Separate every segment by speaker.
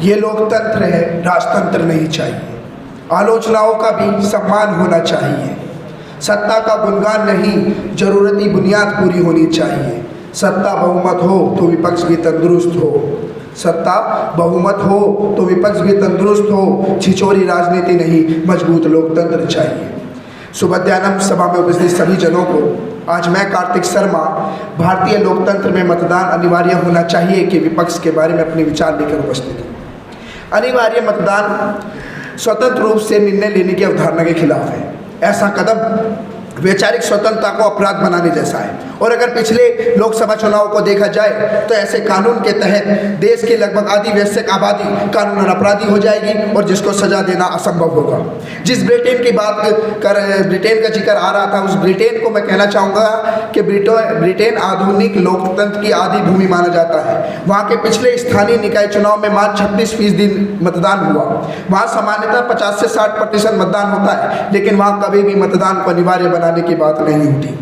Speaker 1: ये लोकतंत्र है, राजतंत्र नहीं चाहिए। आलोचनाओं का भी सम्मान होना चाहिए। सत्ता का गुणगान नहीं, जरूरती बुनियाद पूरी होनी चाहिए। सत्ता बहुमत हो तो विपक्ष भी तंदुरुस्त हो, सत्ता बहुमत हो तो विपक्ष भी तंदुरुस्त हो। छिछोरी राजनीति नहीं, मजबूत लोकतंत्र चाहिए। सुबध्यानम सभा में उपस्थित सभी जनों को आज मैं कार्तिक शर्मा भारतीय लोकतंत्र में मतदान अनिवार्य होना चाहिए के विपक्ष के बारे में अपने विचार लेकर उपस्थित हूँ। अनिवार्य मतदान स्वतंत्र रूप से निर्णय लेने की अवधारणा के खिलाफ है। ऐसा कदम वैचारिक स्वतंत्रता को अपराध बनाने जैसा है। और अगर पिछले लोकसभा चुनाव को देखा जाए तो ऐसे कानून के तहत देश की लगभग आधी वयस्क आबादी कानूनन अपराधी हो जाएगी और जिसको सजा देना असंभव होगा। जिस ब्रिटेन की बात कर ब्रिटेन का जिक्र आ रहा था, उस ब्रिटेन को मैं कहना चाहूँगा कि ब्रिटेन आधुनिक लोकतंत्र की आदि भूमि माना जाता है। वहाँ के पिछले स्थानीय निकाय चुनाव में मात्र 36% मतदान हुआ। वहाँ सामान्यतः 50 से 60% मतदान होता है, लेकिन वहाँ कभी भी मतदान को अनिवार्य बनाने की बात नहीं उठी।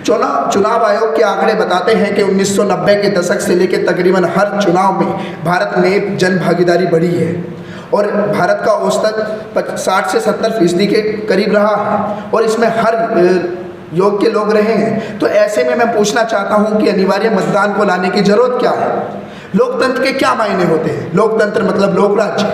Speaker 1: चुनाव आयोग के आंकड़े बताते हैं कि 1990 के दशक से लेकर तकरीबन हर चुनाव में भारत में जन भागीदारी बढ़ी है और भारत का औसत 60 से 70% के करीब रहा है और इसमें हर योग के लोग रहे हैं। तो ऐसे में मैं पूछना चाहता हूं कि अनिवार्य मतदान को लाने की जरूरत क्या है? लोकतंत्र के क्या मायने होते हैं? लोकतंत्र मतलब लोक राज्य,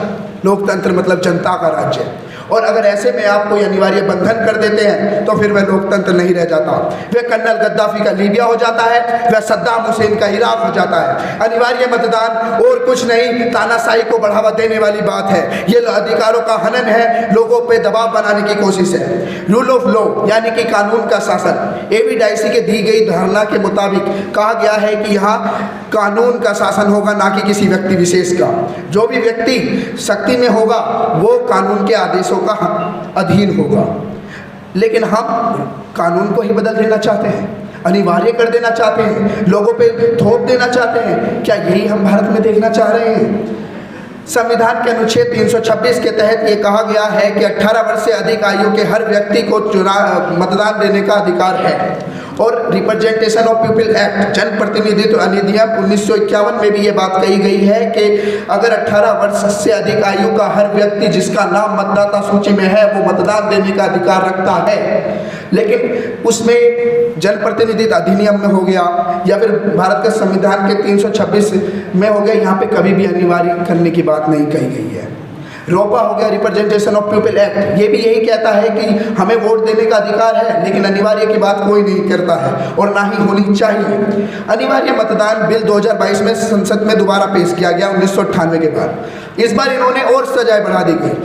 Speaker 1: लोकतंत्र मतलब जनता का राज्य। और अगर ऐसे में आप कोई अनिवार्य बंधन कर देते हैं तो फिर वह लोकतंत्र नहीं रह जाता। वह कर्नल गद्दाफी का लीबिया हो जाता है, वह सद्दाम हुसैन का इराक हो जाता है। अनिवार्य मतदान और कुछ नहीं, तानाशाही को बढ़ावा देने वाली बात है। ये अधिकारों का हनन है, लोगों पे दबाव बनाने की कोशिश है। रूल ऑफ लॉ यानी कि कानून का शासन। एवी डाइसी के दी गई धारणा के मुताबिक कहा गया है कि यहाँ कानून का शासन होगा, ना कि किसी व्यक्ति विशेष का। जो भी व्यक्ति शक्ति में होगा वो कानून के आदेशों का अधीन होगा। लेकिन हम कानून को ही बदल देना चाहते हैं, अनिवार्य कर देना चाहते हैं, लोगों पे थोप देना चाहते हैं। क्या यही हम भारत में देखना चाह रहे हैं? संविधान के अनुच्छेद 326 के तहत ये कहा गया है कि 18 वर्ष से अधिक आयु के हर व्यक्ति को मतदान देने का अधिकार है। और रिप्रेजेंटेशन ऑफ पीपल एक्ट, जन प्रतिनिधित्व अधिनियम 1951 में भी ये बात कही गई है कि अगर 18 वर्ष से अधिक आयु का हर व्यक्ति जिसका नाम मतदाता सूची में है वो मतदान देने का अधिकार रखता है। लेकिन उसमें जन प्रतिनिधित्व अधिनियम में हो गया या फिर भारत के संविधान के 326 में हो गया, यहाँ पे कभी भी अनिवार्य करने की बात नहीं कही गई है। रोपा हो गया रिप्रेजेंटेशन ऑफ पीपल एक्ट, ये भी यही कहता है कि हमें वोट देने का अधिकार है, लेकिन अनिवार्य की बात कोई नहीं करता है और ना ही होनी चाहिए। अनिवार्य मतदान बिल 2022 में संसद में दोबारा पेश किया गया 1998 के बाद। इस बार इन्होंने और सजाएं बढ़ा दी गई।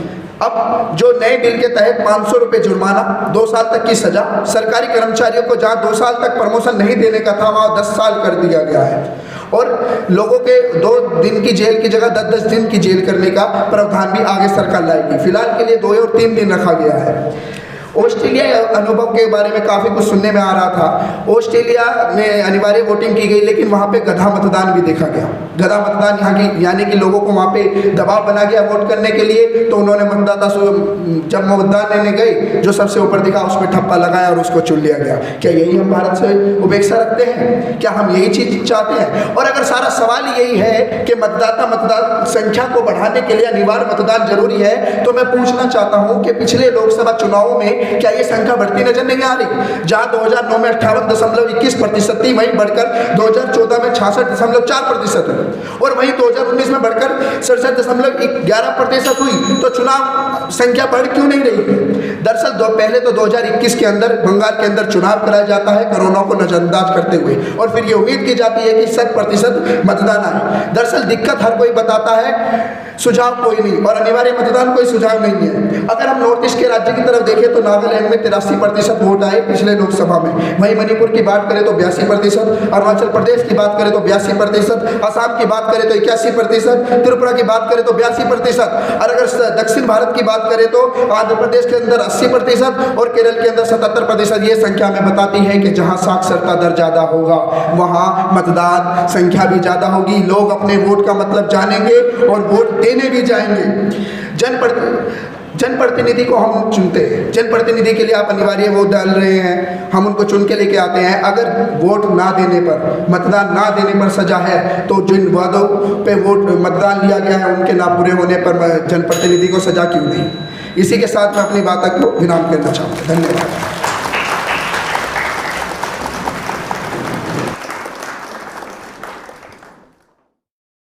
Speaker 1: अब जो नए बिल के तहत 500 रुपये जुर्माना, 2 साल तक की सजा, सरकारी कर्मचारियों को जहाँ 2 साल तक प्रमोशन नहीं देने का था वहाँ 10 साल कर दिया गया है। और लोगों के 2 दिन की जेल की जगह 10-10 दिन की जेल करने का प्रावधान भी आगे सरकार लाएगी। फिलहाल के लिए 2 और 3 दिन रखा गया है। ऑस्ट्रेलिया अनुभव के बारे में काफ़ी कुछ सुनने में आ रहा था। ऑस्ट्रेलिया में अनिवार्य वोटिंग की गई, लेकिन वहाँ पे गधा मतदान भी देखा गया। गधा मतदान यहाँ की यानी कि लोगों को वहाँ पे दबाव बना गया वोट करने के लिए, तो उन्होंने मतदाता जब मतदान लेने गए जो सबसे ऊपर दिखा उस पर ठप्पा लगाया और उसको चुन लिया गया। क्या यही हम भारत से उपेक्षा रखते हैं? क्या हम यही चीज़ चाहते हैं? और अगर सारा सवाल यही है कि मतदान संख्या को बढ़ाने के लिए अनिवार्य मतदान जरूरी है, तो मैं पूछना चाहता हूँ कि पिछले लोकसभा चुनावों में क्या ये संख्या बढ़ती नजर नहीं आ रही? जहां 2009 में 58.21% थी, वहीं बढ़कर 2014 में 66.4% है और वहीं 2019 में बढ़कर 67.11% हुई। तो चुनाव संख्या बढ़ क्यों नहीं रही है? दरअसल पहले तो 2021 के अंदर बंगाल के अंदर चुनाव कराया जाता है कोरोना को नजरअंदाज करते हुए, और फिर ये उम्मीद की जाती है कि 100% मतदान आए। दरअसल दिक्कत हर कोई बताता है, सुझाव कोई नहीं, और अनिवार्य मतदान कोई सुझाव नहीं है। अगर हम नॉर्थ ईस्ट के राज्य की तरफ देखें तो नागालैंड में 83% वोट आए पिछले लोकसभा में। वहीं मणिपुर की बात करें तो 82%, अरुणाचल प्रदेश की बात करें तो 82%, असम की बात करें तो 81%, त्रिपुरा की बात करें तो 82%, और अगर दक्षिण भारत की बात करें तो आंध्र प्रदेश के अंदर 80% और केरल के अंदर 77%। ये संख्या में बताती है कि जहां साक्षरता दर ज्यादा होगा वहां मतदान संख्या भी ज्यादा होगी, लोग अपने वोट का मतलब जानेंगे और वोट देने भी जाएंगे। जनप्रतिनिधि को हम चुनते हैं, जनप्रतिनिधि के लिए आप अनिवार्य वोट डाल रहे हैं, हम उनको चुन के लेके आते हैं। अगर वोट ना देने पर, मतदान ना देने पर सजा है, तो जिन वादों पे वोट मतदान लिया गया है उनके ना पूरे होने पर जनप्रतिनिधि को सजा क्यों नहीं। इसी के साथ मैं अपनी बात को विराम करना चाहूँगा। धन्यवाद।